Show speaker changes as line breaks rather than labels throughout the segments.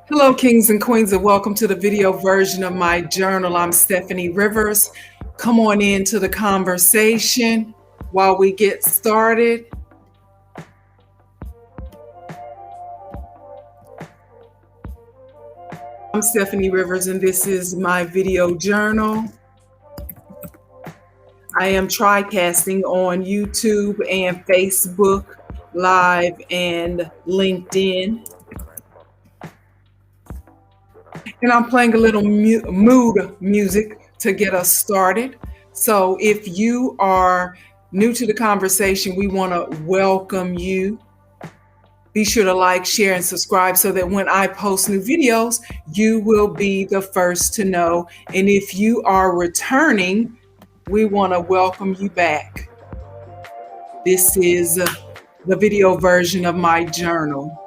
Hello, kings and queens, and welcome to the video version of my journal. I'm Stephanie Rivers. Come on into the conversation while we get started. I'm Stephanie Rivers, and this is my video journal. I am tricasting on YouTube and Facebook Live and LinkedIn. And I'm playing a little mood music to get us started. So if you are new to the conversation, we want to welcome you. Be sure to like, share, and subscribe so that when I post new videos, you will be the first to know. And if you are returning, we want to welcome you back. This is the video version of my journal.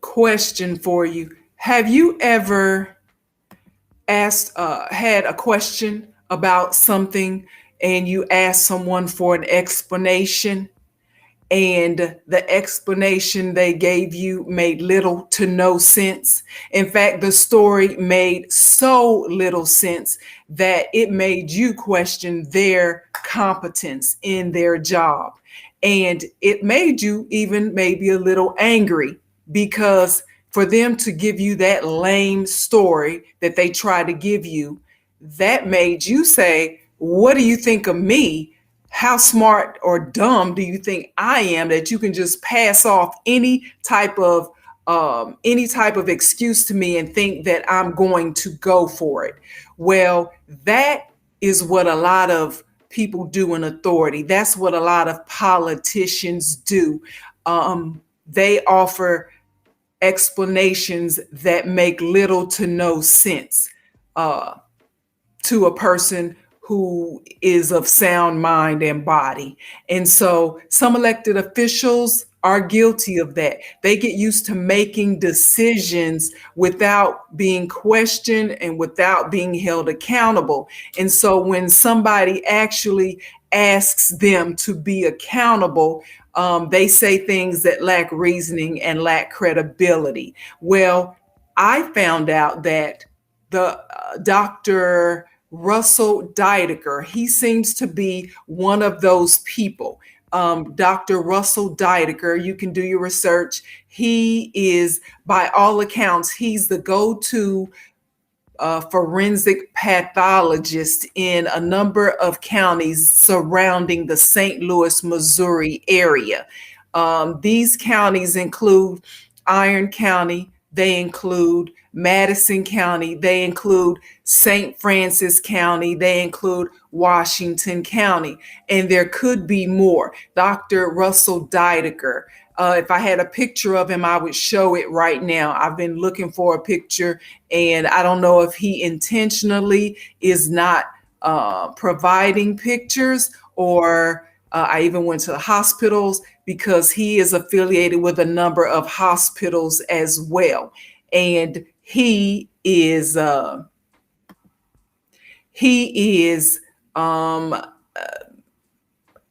Question for you. Have you ever had a question about something and you asked someone for an explanation, and the explanation they gave you made little to no sense? In fact, the story made so little sense that it made you question their competence in their job. And it made you even maybe a little angry, because for them to give you that lame story that they try to give you, that made you say, what do you think of me? How smart or dumb do you think I am that you can just pass off any type of excuse to me and think that I'm going to go for it? Well, that is what a lot of people do in authority. That's what a lot of politicians do. They offer explanations that make little to no sense to a person who is of sound mind and body. And so some elected officials are guilty of that. They get used to making decisions without being questioned and without being held accountable. And so when somebody actually asks them to be accountable, they say things that lack reasoning and lack credibility. Well, I found out that the Dr. Russell Dydeker, he seems to be one of those people. Dr. Russell Dydeker, you can do your research. He is, by all accounts, he's the go-to forensic pathologist in a number of counties surrounding the St. Louis, Missouri area. These counties include Iron County, they include Madison County, they include St. Francis County, they include Washington County, and there could be more. Dr. Russell Dydeker. If I had a picture of him, I would show it right now. I've been looking for a picture, and I don't know if he intentionally is not providing pictures, or I even went to the hospitals, because he is affiliated with a number of hospitals as well. And he is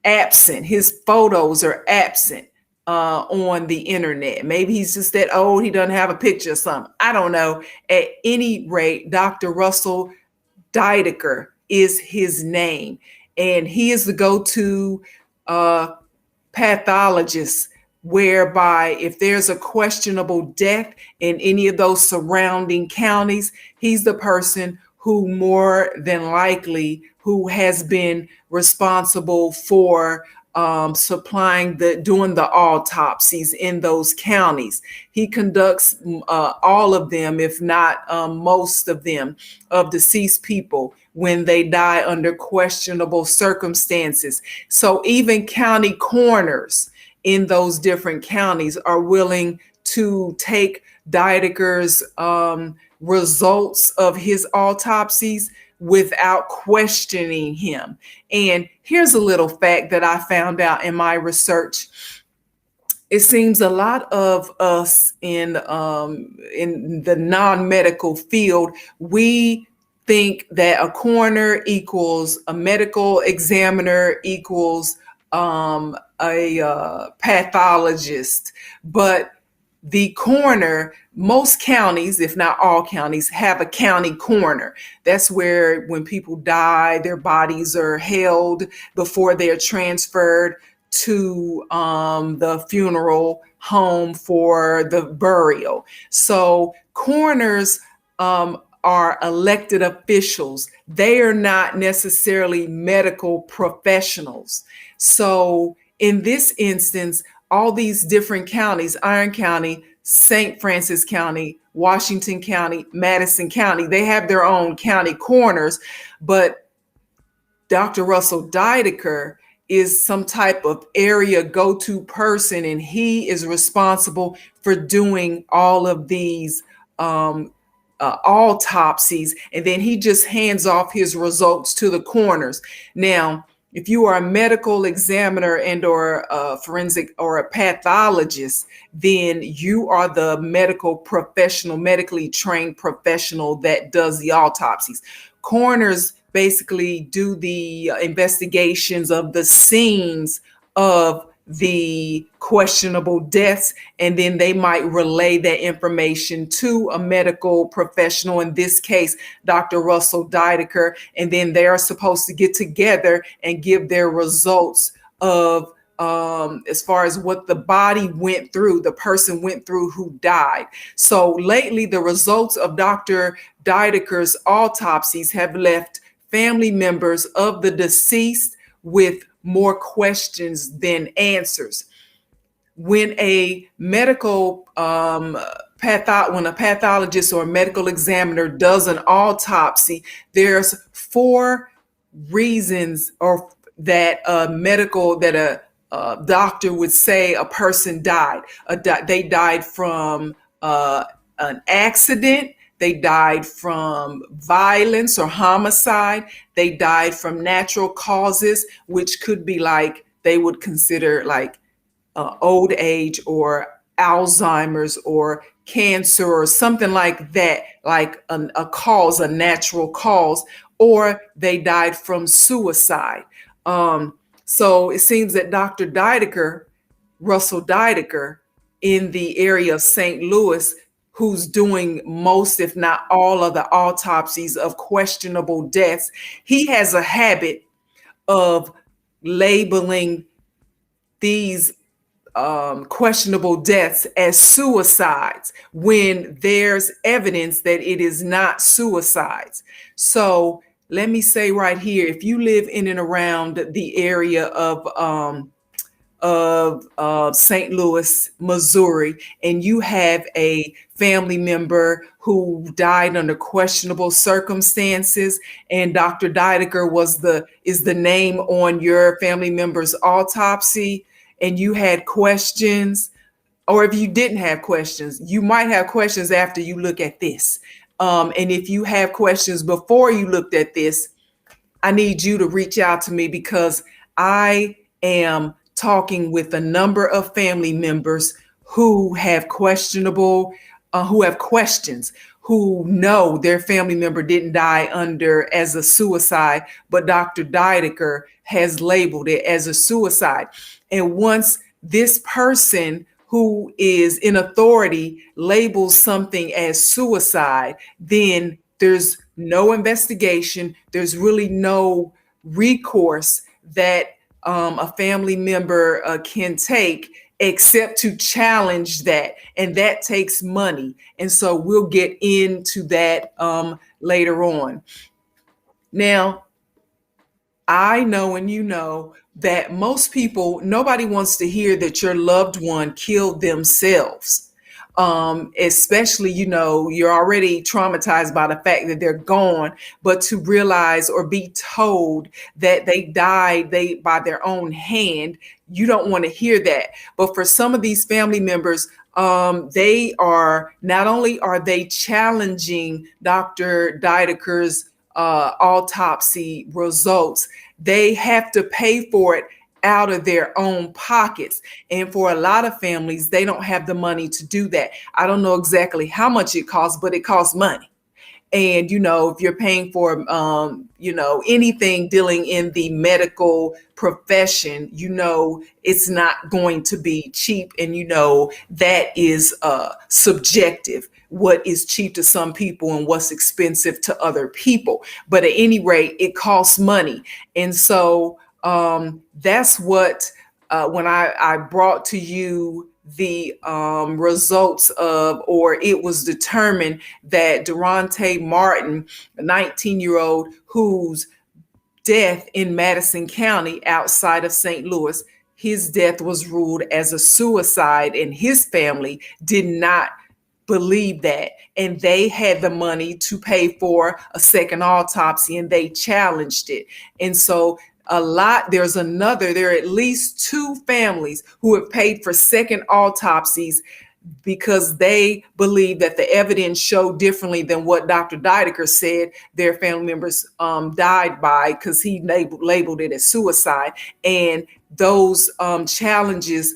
absent. His photos are absent on the internet. Maybe he's just that old, he doesn't have a picture or something. I don't know. At any rate, Dr. Russell Dydeker is his name, and he is the go-to pathologist, whereby if there's a questionable death in any of those surrounding counties, he's the person who more than likely who has been responsible for doing the autopsies in those counties. He conducts all of them, if not most of them, of deceased people when they die under questionable circumstances. So even county coroners in those different counties are willing to take Deidiker's results of his autopsies without questioning him. And here's a little fact that I found out in my research. It seems a lot of us in the non-medical field, we think that a coroner equals a medical examiner equals a pathologist, but the coroner, most counties, if not all counties, have a county coroner. That's where when people die, their bodies are held before they're transferred to the funeral home for the burial. So coroners are elected officials. They are not necessarily medical professionals. So in this instance, all these different counties, Iron County, St. Francis County, Washington County, Madison County, they have their own county coroners, but Dr. Russell Dydeker is some type of area go-to person, and he is responsible for doing all of these autopsies, and then he just hands off his results to the coroners. Now, if you are a medical examiner and or a forensic or a pathologist, then you are the medical professional, medically trained professional that does the autopsies. Coroners basically do the investigations of the scenes of the questionable deaths, and then they might relay that information to a medical professional, in this case, Dr. Russell Dydeker, and then they are supposed to get together and give their results of as far as what the body went through, the person went through who died. So lately, the results of Dr. Deidiker's autopsies have left family members of the deceased with more questions than answers. When a medical when a pathologist or a medical examiner does an autopsy, there's 4 reasons or that a doctor would say a person died. They died from an accident. They died from violence or homicide. They died from natural causes, which could be like, they would consider like old age or Alzheimer's or cancer or something like that, like a cause, a natural cause, or they died from suicide. So it seems that Dr. Deidiker, Russell Dydeker, in the area of St. Louis, who's doing most, if not all, of the autopsies of questionable deaths, he has a habit of labeling these questionable deaths as suicides when there's evidence that it is not suicides. So let me say right here, if you live in and around the area of St. Louis, Missouri, and you have a family member who died under questionable circumstances, and Dr. Deidiker is the name on your family member's autopsy, and you had questions, or if you didn't have questions, you might have questions after you look at this. And if you have questions before you looked at this, I need you to reach out to me, because I am talking with a number of family members who have questions, who know their family member didn't die as a suicide, but Dr. Deidiker has labeled it as a suicide. And once this person who is in authority labels something as suicide, then there's no investigation. There's really no recourse that a family member can take except to challenge that. And that takes money. And so we'll get into that later on. Now, I know, and you know, that most people, nobody wants to hear that your loved one killed themselves. Especially, you're already traumatized by the fact that they're gone, but to realize or be told that they died by their own hand, you don't want to hear that. But for some of these family members, they are, not only are they challenging Dr. Deidiker's autopsy results, they have to pay for it out of their own pockets. And for a lot of families, they don't have the money to do that. I don't know exactly how much it costs, but it costs money. And, if you're paying for, anything dealing in the medical profession, it's not going to be cheap. And, that is subjective. What is cheap to some people and what's expensive to other people. But at any rate, it costs money. And so that's what, when I brought to you the results of, or it was determined that Durante Martin, a 19-year-old whose death in Madison County outside of St. Louis, his death was ruled as a suicide, and his family did not believe that. And they had the money to pay for a second autopsy, and they challenged it. And so there are at least two families who have paid for second autopsies because they believe that the evidence showed differently than what Dr. Deidiker said their family members died by, because he labeled it as suicide. And those challenges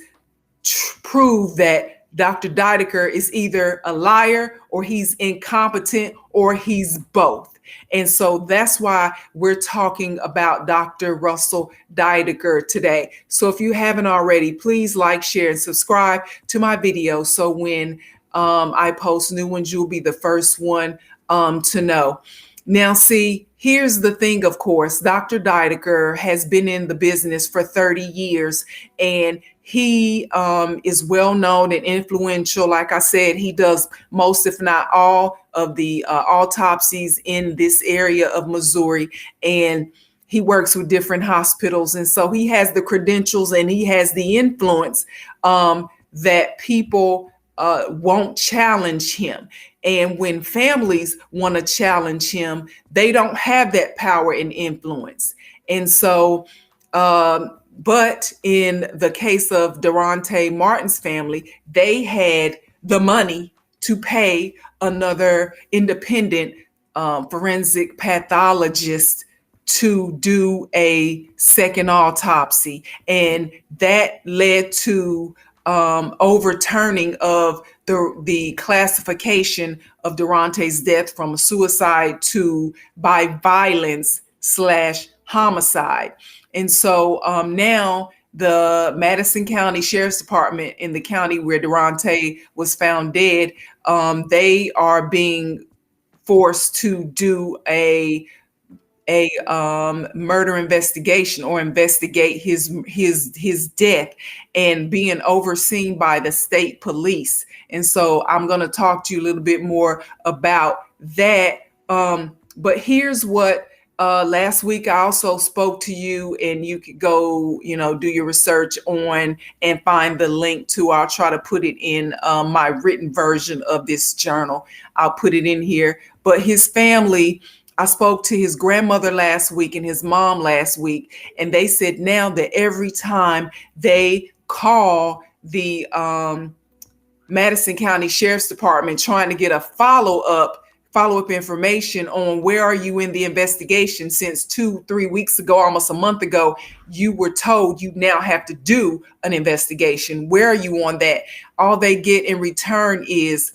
prove that Dr. Deidiker is either a liar, or he's incompetent, or he's both. And so that's why we're talking about Dr. Russell Dydeker today. So if you haven't already, please like, share, and subscribe to my video, so when I post new ones, you'll be the first one to know. Now, see, here's the thing, of course, Dr. Deidiker has been in the business for 30 years, and he is well known and influential. Like I said, he does most, if not all, of the autopsies in this area of Missouri, and he works with different hospitals. And so he has the credentials and he has the influence that people won't challenge him. And when families want to challenge him, they don't have that power and influence. And so, but in the case of Durante Martin's family, they had the money to pay another independent forensic pathologist to do a second autopsy. And that led to overturning of the classification of Durante's death from a suicide to by violence / homicide. And so now the Madison County Sheriff's Department, in the county where Durante was found dead, they are being forced to do a murder investigation, or investigate his death, and being overseen by the state police. And so I'm going to talk to you a little bit more about that. But here's what last week I also spoke to you, and you could go, do your research on and find the link to. I'll try to put it in my written version of this journal. I'll put it in here. But his family, I spoke to his grandmother last week and his mom last week, and they said now that every time they call the Madison County Sheriff's Department trying to get a follow-up information on where are you in the investigation, since 2-3 weeks ago, almost a month ago, you were told you now have to do an investigation. Where are you on that? All they get in return is,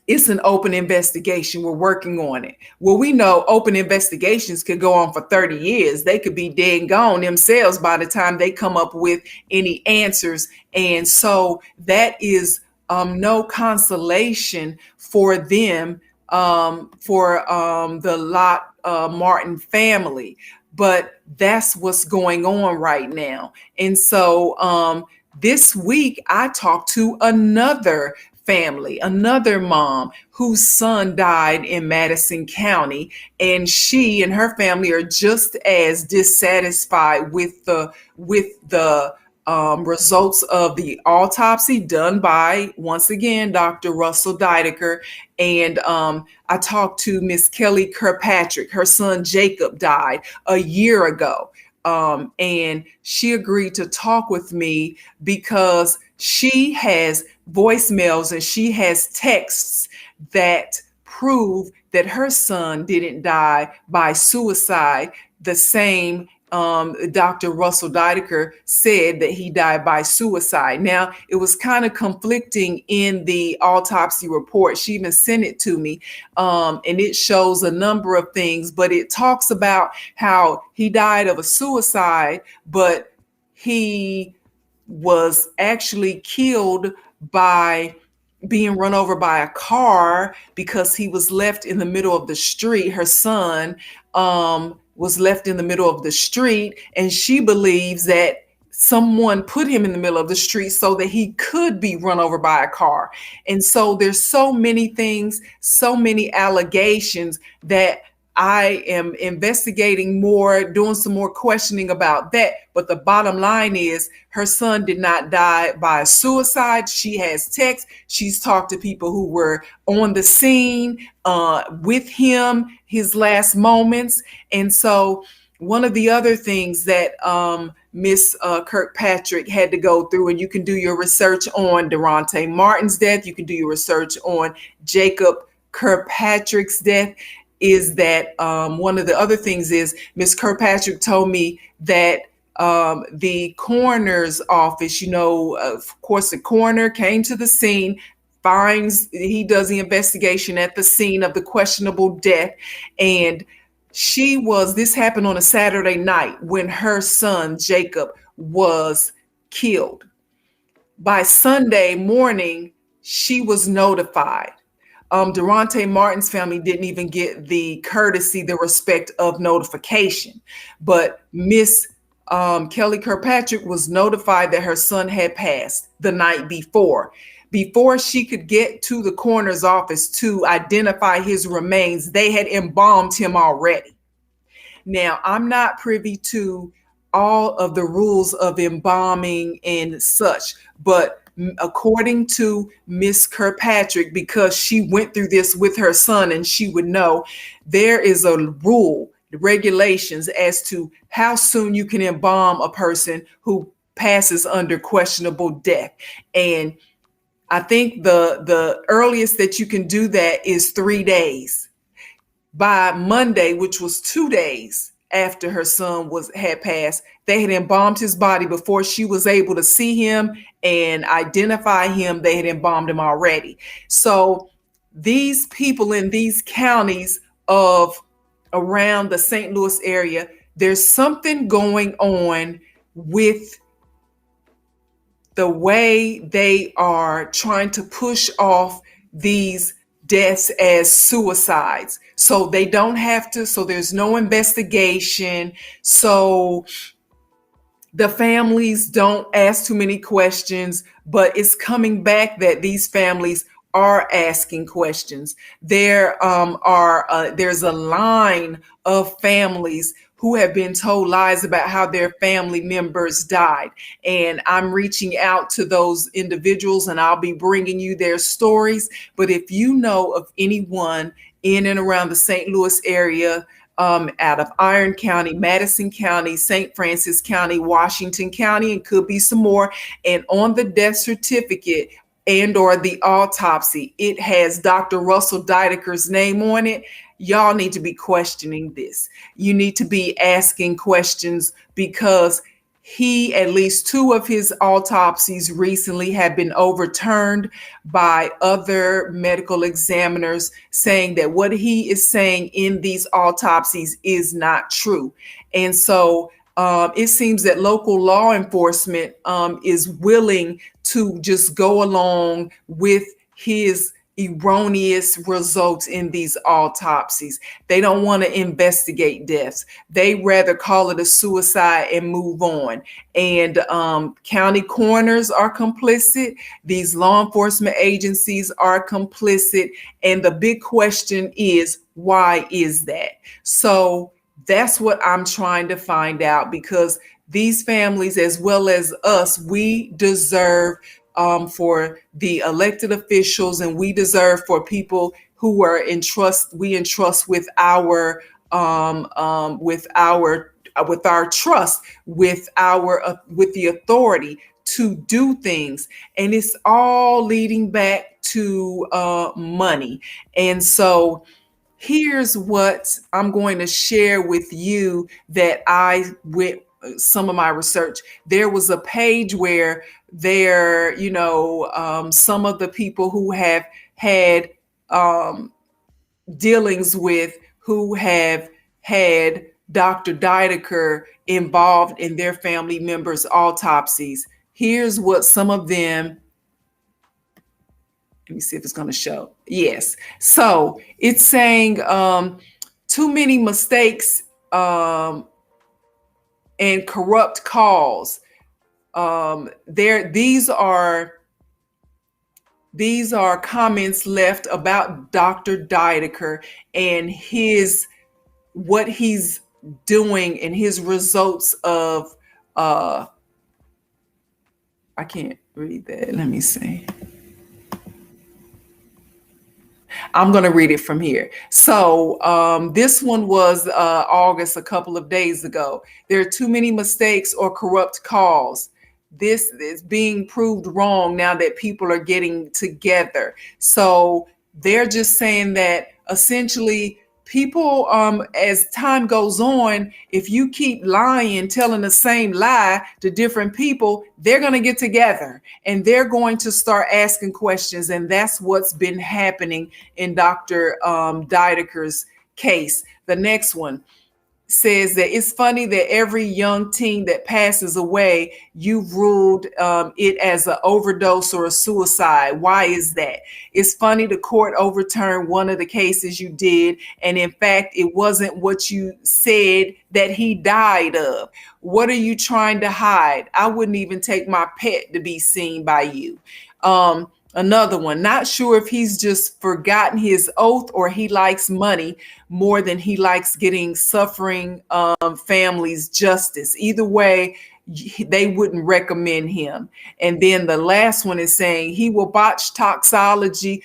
it's an open investigation. We're working on it. Well, we know open investigations could go on for 30 years. They could be dead and gone themselves by the time they come up with any answers. And so that is no consolation for them, for the Lot Martin family. But that's what's going on right now. And so this week I talked to another family, another mom whose son died in Madison County, and she and her family are just as dissatisfied with the results of the autopsy done by, once again, Dr. Russell Dydeker. And I talked to Miss Kelly Kirkpatrick. Her son Jacob died a year ago. And she agreed to talk with me because she has voicemails and she has texts that prove that her son didn't die by suicide the same Dr. Russell Dydeker said that he died by suicide. Now, it was kind of conflicting in the autopsy report. She even sent it to me, and it shows a number of things, but it talks about how he died of a suicide, but he was actually killed by being run over by a car because he was left in the middle of the street. Her son was left in the middle of the street, and she believes that someone put him in the middle of the street so that he could be run over by a car. And so there's so many things, so many allegations that I am investigating more, doing some more questioning about that. But the bottom line is her son did not die by suicide. She has text. She's talked to people who were on the scene with him, his last moments. And so one of the other things that Miss Kirkpatrick had to go through, and you can do your research on Durante Martin's death, you can do your research on Jacob Kirkpatrick's death, is that one of the other things is Miss Kirkpatrick told me that the coroner's office, of course, the coroner came to the scene, he does the investigation at the scene of the questionable death. And this happened on a Saturday night when her son, Jacob, was killed. By Sunday morning, she was notified. Durante Martin's family didn't even get the courtesy, the respect of notification. But Miss Kelly Kirkpatrick was notified that her son had passed the night before. Before she could get to the coroner's office to identify his remains, they had embalmed him already. Now, I'm not privy to all of the rules of embalming and such, but according to Miss Kirkpatrick, because she went through this with her son and she would know, there is a rule, regulations as to how soon you can embalm a person who passes under questionable death. And I think the earliest that you can do that is 3 days. By Monday, which was 2 days after her son had passed, they had embalmed his body before she was able to see him and identify him. They had embalmed him already. So these people in these counties of around the St. Louis area, there's something going on with the way they are trying to push off these deaths as suicides. So they don't have to, so there's no investigation. So the families don't ask too many questions, but it's coming back that these families are asking questions. There's a line of families who have been told lies about how their family members died. And I'm reaching out to those individuals and I'll be bringing you their stories. But if you know of anyone in and around the St. Louis area, out of Iron County, Madison County, St. Francis County, Washington County, and could be some more, and on the death certificate and or the autopsy, it has Dr. Russell Dydeker's name on it, y'all need to be questioning this. You need to be asking questions because at least 2 of his autopsies recently have been overturned by other medical examiners saying that what he is saying in these autopsies is not true. And so it seems that local law enforcement is willing to just go along with his erroneous results in these autopsies. They don't want to investigate deaths. They rather call it a suicide and move on. And county coroners are complicit. These law enforcement agencies are complicit. And the big question is, why is that? So that's what I'm trying to find out, because these families, as well as us, we deserve for the elected officials, and we deserve for people who are we entrust with our trust, with the authority to do things. And it's all leading back to money. And so here's what I'm going to share with you that I went some of my research. There was a page where some of the people who have had um, dealings with, who have had Dr. Deidiker involved in their family members' autopsies. Here's what some of them, let me see if it's going to show. Yes. So it's saying too many mistakes and corrupt calls. These are comments left about Dr. Deidiker and what he's doing and his results of I can't read that. Let me see. I'm going to read it from here. So this one was August, a couple of days ago. There are too many mistakes or corrupt calls. This is being proved wrong now that people are getting together. So they're just saying that essentially people, as time goes on, if you keep lying, telling the same lie to different people, they're going to get together and they're going to start asking questions. And that's what's been happening in Dr. Deidiker's case. The next one says that it's funny that every young teen that passes away, you've ruled it as an overdose or a suicide. Why is that? It's funny the court overturned one of the cases you did, and in fact, it wasn't what you said that he died of. What are you trying to hide? I wouldn't even take my pet to be seen by you. Another one, not sure if he's just forgotten his oath or he likes money more than he likes getting suffering families justice. Either way, they wouldn't recommend him. And then the last one is saying he will botch toxicology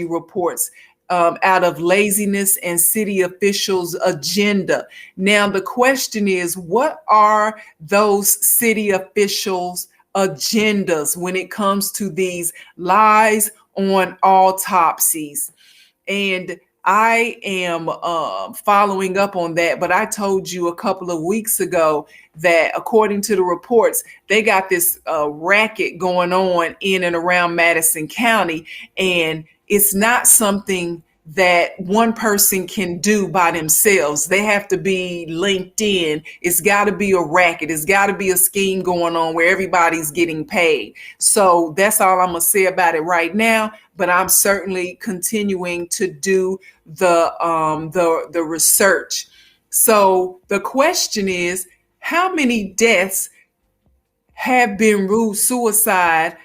reports out of laziness and city officials' agenda. Now, the question is, what are those city officials' agendas when it comes to these lies on autopsies? And I am following up on that, but I told you a couple of weeks ago that according to the reports, they got this racket going on in and around Madison County, and it's not something that one person can do by themselves. They have to be linked in. It's got to be a racket. It's got to be a scheme going on where everybody's getting paid. So that's all I'm going to say about it right now. But I'm certainly continuing to do the research. So the question is, how many deaths have been ruled suicide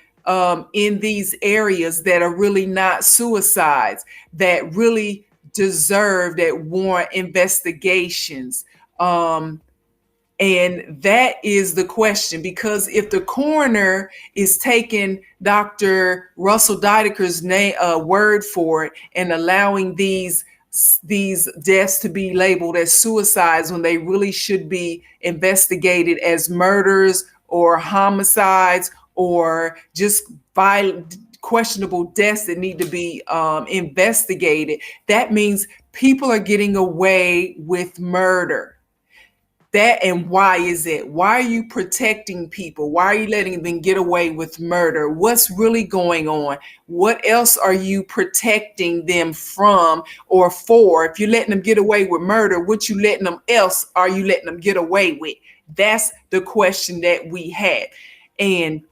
in these areas that are really not suicides, that really deserve, that warrant investigations? And that is the question, because if the coroner is taking Dr. Russell Dydeker's word for it and allowing these deaths to be labeled as suicides when they really should be investigated as murders or homicides or just violent, questionable deaths that need to be investigated, that means people are getting away with murder. That, and why is it? Why are you protecting people? Why are you letting them get away with murder? What's really going on? What else are you protecting them from or for? If you're letting them get away with murder, what you letting them else are you letting them get away with? That's the question that we had. And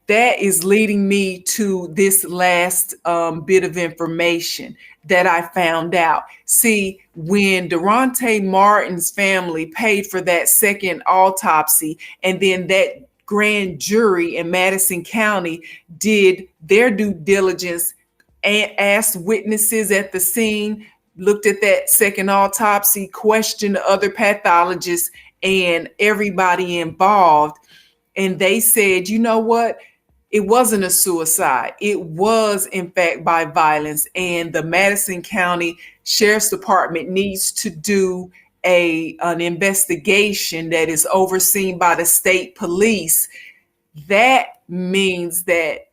that is leading me to this last bit of information that I found out. See, when Durante Martin's family paid for that second autopsy, and then that grand jury in Madison County did their due diligence and asked witnesses at the scene, looked at that second autopsy, questioned the other pathologists and everybody involved, and they said, you know what? It wasn't a suicide. It was, in fact, by violence. And the Madison County Sheriff's Department needs to do an investigation that is overseen by the state police. That means that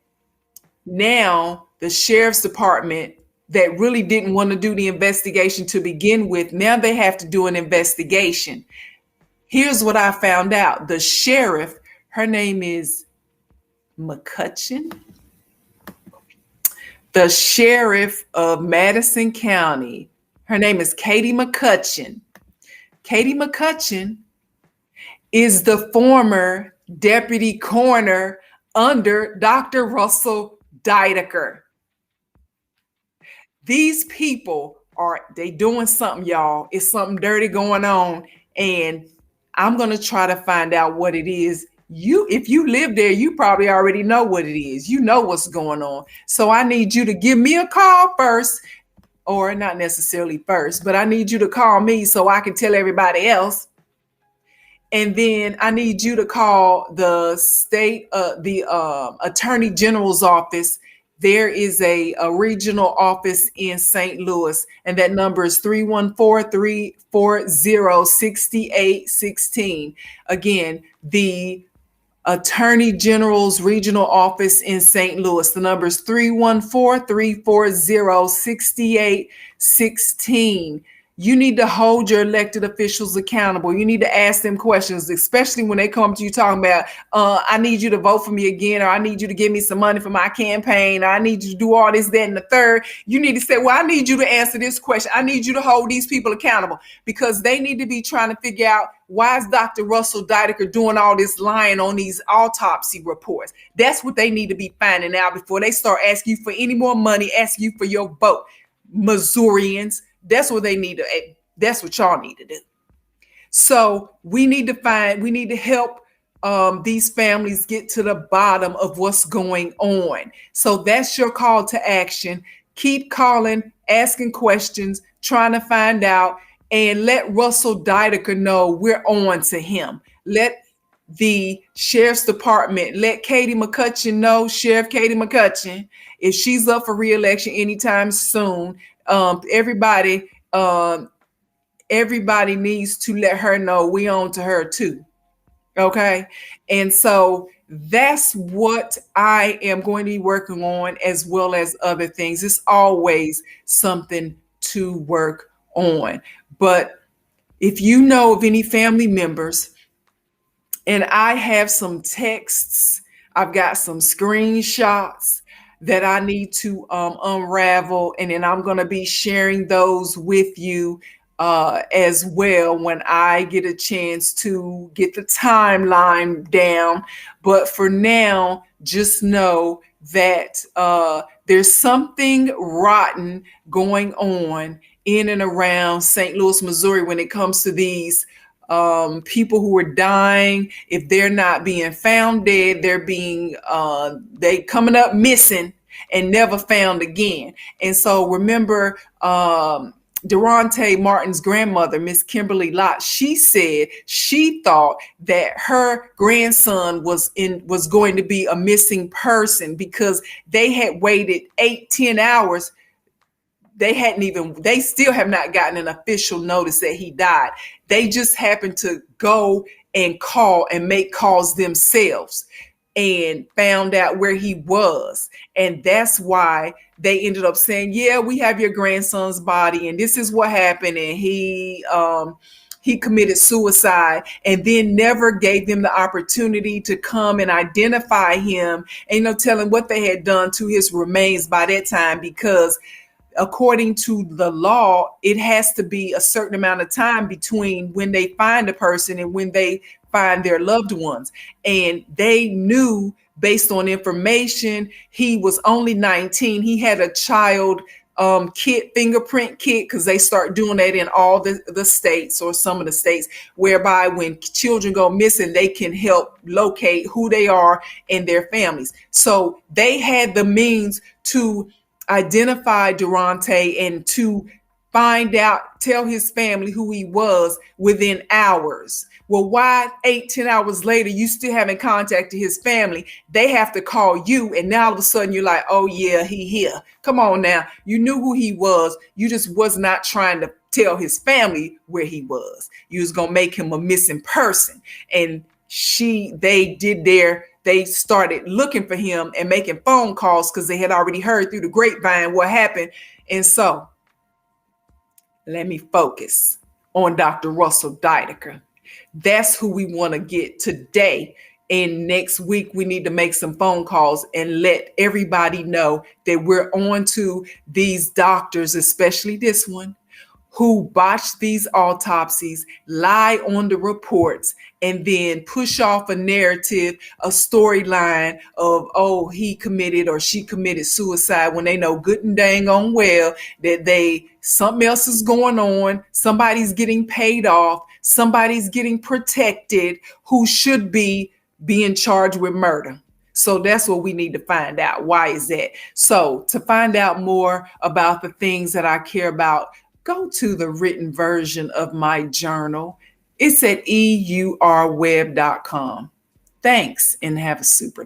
now the Sheriff's Department that really didn't want to do the investigation to begin with. Now they have to do an investigation. Here's what I found out. The sheriff, her name is McCutcheon. The sheriff of Madison County, her name is Katie McCutcheon. Katie McCutcheon is the former deputy coroner under Dr. Russell Dydeker. These people they doing something, y'all. It's something dirty going on, and I'm going to try to find out what it is. If you live there, you probably already know what it is. You know what's going on. So I need you to give me a call first, or not necessarily first, but I need you to call me so I can tell everybody else. And then I need you to call the Attorney General's office. There is a regional office in St. Louis, and that number is 314-340-6816. Again, the Attorney General's regional office in St. Louis. The number is 314-340-6816. You need to hold your elected officials accountable. You need to ask them questions, especially when they come to you talking about, I need you to vote for me again, or I need you to give me some money for my campaign, or I need you to do all this, that, and the third. You need to say, well, I need you to answer this question. I need you to hold these people accountable, because they need to be trying to figure out, why is Dr. Russell Dydeker doing all this lying on these autopsy reports? That's what they need to be finding out before they start asking you for any more money, asking you for your vote. Missourians, that's what that's what y'all need to do. So we need to help these families get to the bottom of what's going on. So that's your call to action. Keep calling, asking questions, trying to find out, and let Russell Dydeker know we're on to him. Let the sheriff's department, let Katie McCutcheon know, Sheriff Katie McCutcheon, if she's up for re-election anytime soon, everybody needs to let her know we on to her too. Okay. And so that's what I am going to be working on, as well as other things. It's always something to work on. But if you know of any family members, and I have some texts, I've got some screenshots that I need to unravel, and then I'm going to be sharing those with you as well when I get a chance to get the timeline down. But for now, just know that there's something rotten going on in and around St. Louis, Missouri, when it comes to these people who are dying. If they're not being found dead, they're being they coming up missing and never found again. And so remember, Durante Martin's grandmother, Miss Kimberly Lott, she said she thought that her grandson was going to be a missing person because they had waited 8-10 hours. They still have not gotten an official notice that he died. They just happened to go and call and make calls themselves and found out where he was. And that's why they ended up saying, yeah, we have your grandson's body, and this is what happened. And he committed suicide, and then never gave them the opportunity to come and identify him and, tell him what they had done to his remains by that time, because according to the law, it has to be a certain amount of time between when they find a person and when they find their loved ones. And they knew, based on information, he was only 19. He had a child fingerprint kit, because they start doing that in all the states, or some of the states, whereby when children go missing, they can help locate who they are and their families. So they had the means to identify Durante and to tell his family who he was within hours. Well, why 8-10 hours later, you still haven't contacted his family? They have to call you, and now all of a sudden you're like, oh yeah, he here. Come on now. You knew who he was. You just was not trying to tell his family where he was. You was going to make him a missing person. And they did they started looking for him and making phone calls because they had already heard through the grapevine what happened. And so let me focus on Dr. Russell Dydeker. That's who we want to get today. And next week, we need to make some phone calls and let everybody know that we're on to these doctors, especially this one, who botched these autopsies, lie on the reports, and then push off a narrative, a storyline of, oh, he committed or she committed suicide, when they know good and dang on well that something else is going on. Somebody's getting paid off. Somebody's getting protected who should be being charged with murder. So that's what we need to find out. Why is that? So to find out more about the things that I care about, go to the written version of my journal. It's at eurweb.com. Thanks and have a super